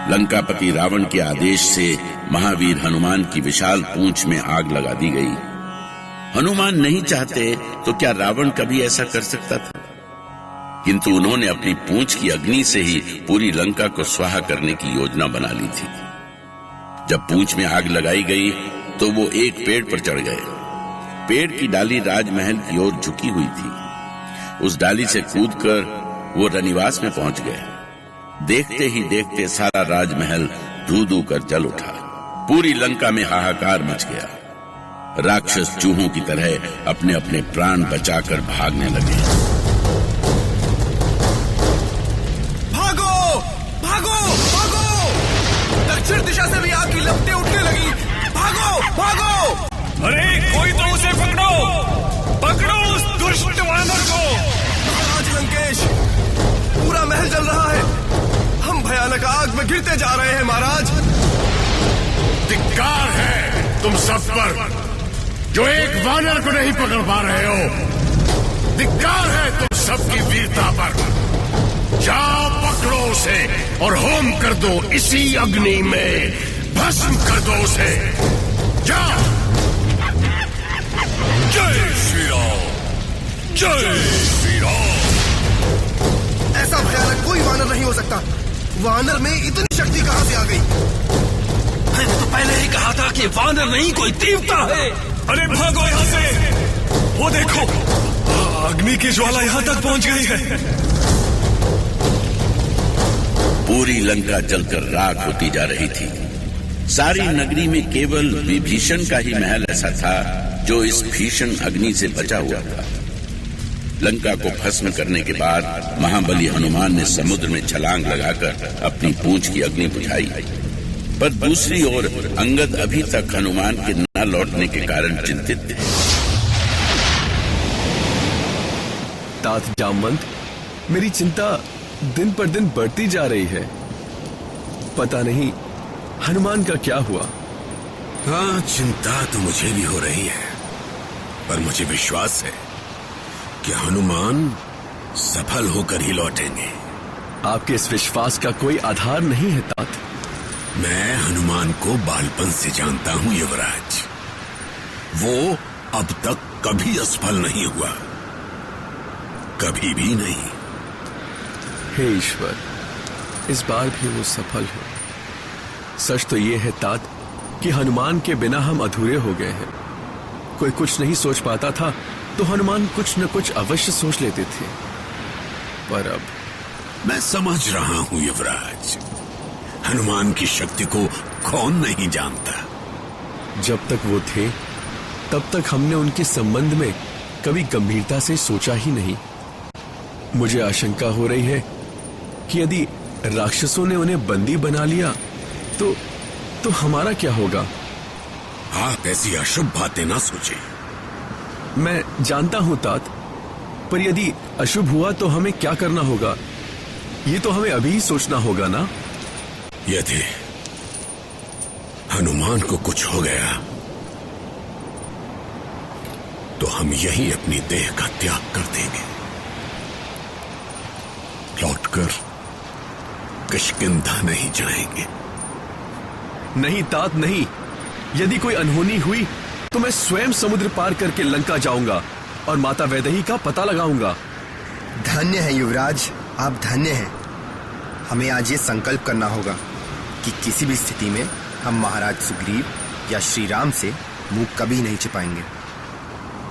लंकापति रावण के आदेश से महावीर हनुमान की विशाल पूंछ में आग लगा दी गई। हनुमान नहीं चाहते तो क्या रावण कभी ऐसा कर सकता था? किंतु उन्होंने अपनी पूंछ की अग्नि से ही पूरी लंका को स्वाहा करने की योजना बना ली थी। जब पूंछ में आग लगाई गई तो वो एक पेड़ पर चढ़ गए। पेड़ की डाली राजमहल की ओर झुकी हुई थी। उस डाली से कूदकर वो रनिवास में पहुंच गए। देखते ही देखते सारा राजमहल धू धू कर जल उठा। पूरी लंका में हाहाकार मच गया। राक्षस चूहों की तरह अपने अपने प्राण बचाकर भागने लगे। भागो भागो भागो! दक्षिण दिशा से भी आग की लपटें उठने लगी। भागो भागो! अरे कोई तो उसे पकड़ो, पकड़ो उस दुष्ट वानर को। महाराज लंकेश, पूरा महल जल रहा है। हम भयानक आग में गिरते जा रहे हैं महाराज। धिक्कार है तुम सब पर, जो एक वानर को नहीं पकड़ पा रहे हो। धिक्कार है तुम सबकी वीरता पर। जाओ पकड़ो उसे और होम कर दो इसी अग्नि में, भस्म कर दो उसे। जाओ। जय श्री राम, जय श्री राम। ऐसा भयानक कोई वानर नहीं हो सकता। वानर में इतनी शक्ति कहां से आ गई? मैंने तो पहले ही कहा था कि वानर नहीं कोई देवता है। अरे भागो यहाँ से। वो देखो, अग्नि की ज्वाला यहाँ तक पहुँच गई है। पूरी लंका जलकर राख होती जा रही थी। सारी नगरी में केवल विभीषण का ही महल ऐसा था जो इस भीषण अग्नि से बचा हुआ था। लंका को भस्म करने के बाद महाबली हनुमान ने समुद्र में छलांग लगाकर अपनी पूंछ की अग्नि बुझाई। पर दूसरी ओर अंगद अभी तक हनुमान के न लौटने के कारण चिंतित थे। तात जामवंत, मेरी चिंता दिन पर दिन बढ़ती जा रही है। पता नहीं हनुमान का क्या हुआ। हाँ, चिंता तो मुझे भी हो रही है, पर मुझे विश्वास है कि हनुमान सफल होकर ही लौटेंगे। आपके इस विश्वास का कोई आधार नहीं है तात। मैं हनुमान को बालपन से जानता हूं युवराज। वो अब तक कभी असफल नहीं हुआ, कभी भी नहीं। हे ईश्वर, इस बार भी वो सफल हो। सच तो ये है तात कि हनुमान के बिना हम अधूरे हो गए हैं। कोई कुछ नहीं सोच पाता था तो हनुमान कुछ न कुछ अवश्य सोच लेते थे। पर अब मैं समझ रहा हूं युवराज, हनुमान की शक्ति को कौन नहीं जानता। जब तक वो थे तब तक हमने उनके संबंध में कभी गंभीरता से सोचा ही नहीं। मुझे आशंका हो रही है कि यदि राक्षसों ने उन्हें बंदी बना लिया तो हमारा क्या होगा? आप ऐसी अशुभ बातें ना सोचें। मैं जानता हूं तात, पर यदि अशुभ हुआ तो हमें क्या करना होगा, ये तो हमें अभी ही सोचना होगा ना। यदि हनुमान को कुछ हो गया तो हम यही अपनी देह का त्याग कर देंगे। लौटकर किष्किंधा नहीं जाएंगे। नहीं तात नहीं, यदि कोई अनहोनी हुई तो मैं स्वयं समुद्र पार करके लंका जाऊंगा और माता वैदेही का पता लगाऊंगा। धन्य है युवराज, आप धन्य हैं। हमें आज ये संकल्प करना होगा कि किसी भी स्थिति में हम महाराज सुग्रीव या श्री राम से मुंह कभी नहीं छिपाएंगे।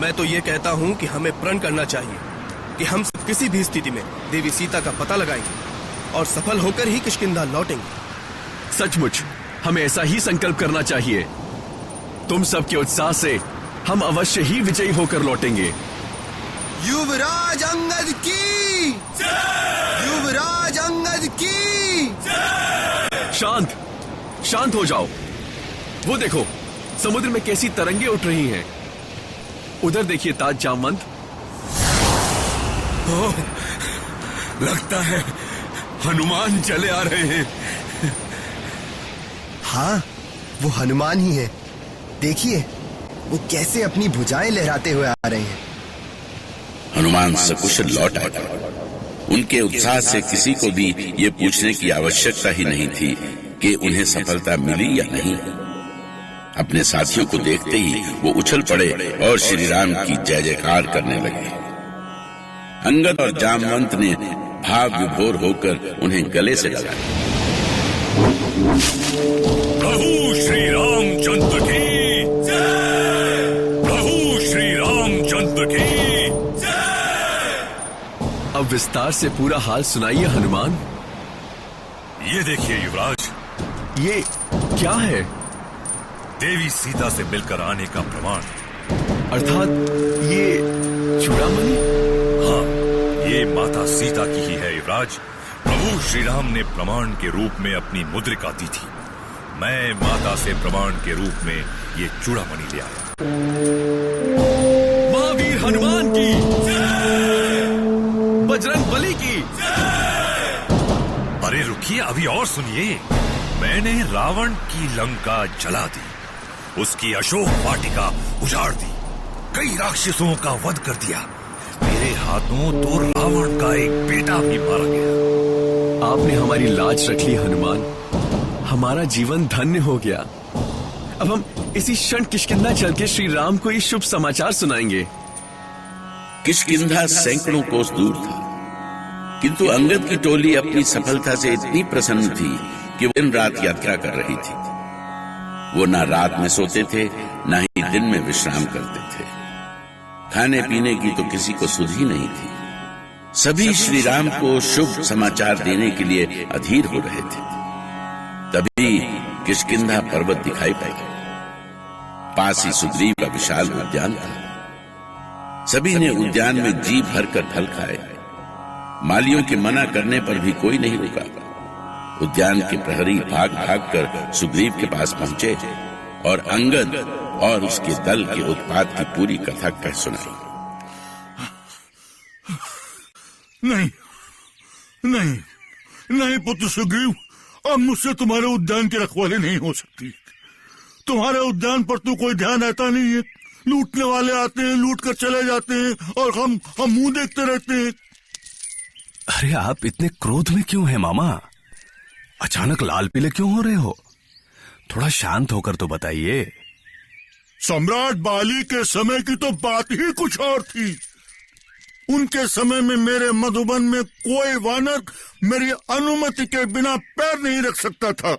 मैं तो ये कहता हूँ कि हमें प्रण करना चाहिए कि हम सब किसी भी स्थिति में देवी सीता का पता लगाएंगे और सफल होकर ही किष्किंधा लौटेंगे। सचमुच हमें ऐसा ही संकल्प करना चाहिए। तुम सबके उत्साह से हम अवश्य ही विजयी होकर लौटेंगे। युवराज अंगद की जय! युवराज अंगद की जय! शांत शांत हो जाओ। वो देखो, समुद्र में कैसी तरंगे उठ रही हैं। उधर देखिए तात जामवंत। लगता है हनुमान चले आ रहे हैं। हाँ, वो हनुमान ही है। देखिए वो कैसे अपनी भुजाएं लहराते हुए आ रहे हैं। हनुमान सकुशल लौट आए। उनके उत्साह से किसी को भी ये पूछने की आवश्यकता ही नहीं थी कि उन्हें सफलता मिली या नहीं। अपने साथियों को देखते ही वो उछल पड़े और श्री राम की जय जयकार करने लगे। अंगद और जामवंत ने भाव विभोर होकर उन्हें गले से लगा। प्रभु श्री रामचंद्र की जय! प्रभु श्री रामचंद्र की जय! अब विस्तार से पूरा हाल सुनाइए हनुमान। ये देखिए युवराज, ये क्या है? देवी सीता से मिलकर आने का प्रमाण। अर्थात ये चूड़ामणि? हाँ, ये माता सीता की ही है युवराज। प्रभु श्री राम ने प्रमाण के रूप में अपनी मुद्रिका दी थी। मैं माता से प्रमाण के रूप में ये चूड़ामणि ले आया। महावीर हनुमान की जय! बजरंग बली की जय! अरे रुकिए, अभी और सुनिए। मैंने रावण की लंका जला दी, उसकी अशोक वाटिका उजाड़ दी, कई राक्षसों का वध कर दिया। मेरे हाथों तो रावण का एक बेटा भी मारा गया। आपने हमारी लाज रख ली हनुमान, हमारा जीवन धन्य हो गया। अब हम इसी क्षण किष्किंधा चल के श्री राम को ये शुभ समाचार सुनाएंगे। किष्किंधा सैकड़ों कोस दूर था, किंतु अंगद की टोली अपनी सफलता से इतनी प्रसन्न थी कि वो दिन रात यात्रा कर रही थी। वो ना रात में सोते थे, ना ही दिन में विश्राम करते थे। खाने पीने की तो किसी को सुध ही नहीं थी। सभी श्री राम को शुभ समाचार देने के लिए अधीर हो रहे थे। तभी किष्किंधा पर्वत दिखाई पड़ा। पास ही सुग्रीव का विशाल उद्यान था। सभी ने उद्यान में जी भरकर फल खाए। मालियों के मना करने पर भी कोई नहीं रुका। उद्यान के प्रहरी भाग भाग कर सुग्रीव के पास पहुंचे और अंगद और उसके दल के उत्पात की पूरी कथा कह सुनाई। नहीं नहीं नहीं पुत्र सुग्रीव, अब मुझसे तुम्हारे उद्यान की रखवाली नहीं हो सकती। तुम्हारे उद्यान पर तो कोई ध्यान रहता नहीं है। लूटने वाले आते हैं, लूट कर चले जाते हैं और हम मुंह देखते रहते हैं। अरे आप इतने क्रोध में क्यों हैं मामा? अचानक लाल पीले क्यों हो रहे हो? थोड़ा शांत होकर तो बताइए। सम्राट बाली के समय की तो बात ही कुछ और थी। उनके समय में मेरे मधुबन में कोई वानर मेरी अनुमति के बिना पैर नहीं रख सकता था।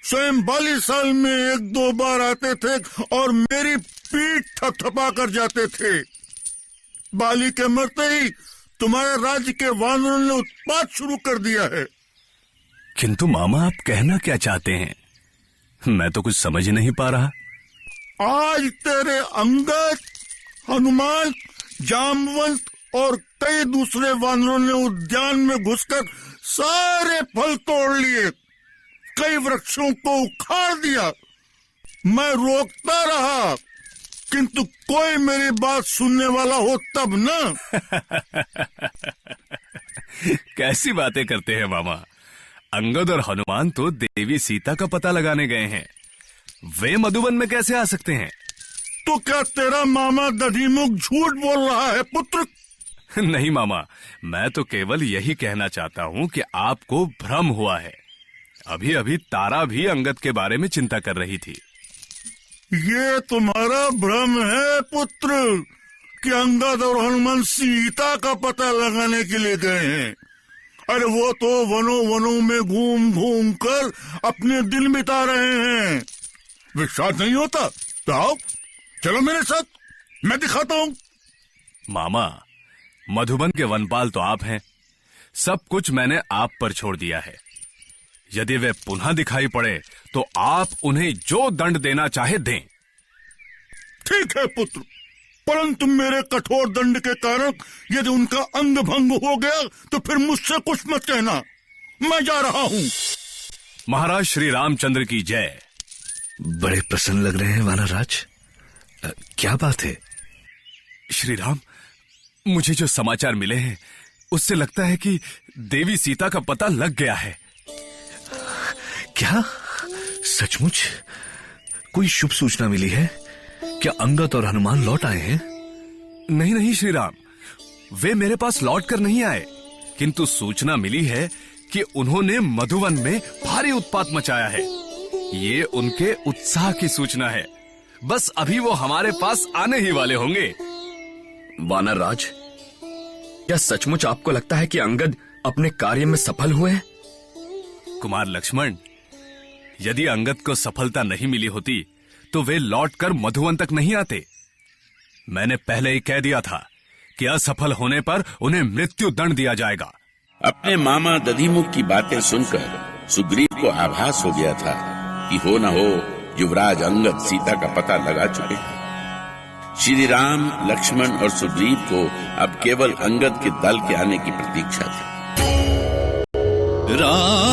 स्वयं बाली साल में 1-2 बार आते थे और मेरी पीठ थपथपा कर जाते थे। बाली के मरते ही तुम्हारे राज्य के वानरों ने उत्पात शुरू कर दिया है। किंतु मामा आप कहना क्या चाहते हैं? मैं तो कुछ समझ ही नहीं पा रहा। आज तेरे अंगद, हनुमान, जामवंत और कई दूसरे वानरों ने उद्यान में घुसकर सारे फल तोड़ लिए, कई वृक्षों को उखाड़ दिया। मैं रोकता रहा, किंतु कोई मेरी बात सुनने वाला हो तब ना। कैसी बातें करते हैं मामा? अंगद और हनुमान तो देवी सीता का पता लगाने गए हैं। वे मधुबन में कैसे आ सकते हैं? तो क्या तेरा मामा दधिमुख झूठ बोल रहा है पुत्र? नहीं मामा, मैं तो केवल यही कहना चाहता हूँ कि आपको भ्रम हुआ है। अभी अभी तारा भी अंगद के बारे में चिंता कर रही थी। ये तुम्हारा भ्रम है पुत्र कि अंगद और हनुमान सीता का पता लगाने के लिए गए हैं। अरे वो तो वनों वनों में घूम घूम कर अपने दिन बिता रहे हैं। विश्वास नहीं होता तो आओ, चलो मेरे साथ, मैं दिखाता हूँ। मामा, मधुबन के वनपाल तो आप हैं। सब कुछ मैंने आप पर छोड़ दिया है। यदि वे पुनः दिखाई पड़े तो आप उन्हें जो दंड देना चाहे दें। ठीक है पुत्र, परंतु मेरे कठोर दंड के कारण यदि उनका अंग भंग हो गया तो फिर मुझसे कुछ मत कहना। मैं जा रहा हूँ। महाराज श्री रामचंद्र की जय। बड़े प्रसन्न लग रहे हैं वानरराज, क्या बात है? श्री राम, मुझे जो समाचार मिले हैं उससे लगता है कि देवी सीता का पता लग गया है। क्या सचमुच कोई शुभ सूचना मिली है? क्या अंगद और हनुमान लौट आए हैं? नहीं नहीं श्री राम, वे मेरे पास लौट कर नहीं आए, किंतु सूचना मिली है कि उन्होंने मधुवन में भारी उत्पात मचाया है। ये उनके उत्साह की सूचना है। बस अभी वो हमारे पास आने ही वाले होंगे। वानर राज, क्या सचमुच आपको लगता है कि अंगद अपने कार्य में सफल हुए हैं? कुमार लक्ष्मण, यदि अंगद को सफलता नहीं मिली होती तो वे लौटकर मधुवन तक नहीं आते। मैंने पहले ही कह दिया था कि असफल होने पर उन्हें मृत्यु दंड दिया जाएगा। अपने मामा दधिमुख की बातें सुनकर सुग्रीव को आभास हो गया था कि हो न हो युवराज अंगद सीता का पता लगा चुके हैं। श्री राम, लक्ष्मण और सुग्रीव को अब केवल अंगद के दल के आने की प्रतीक्षा थी। राम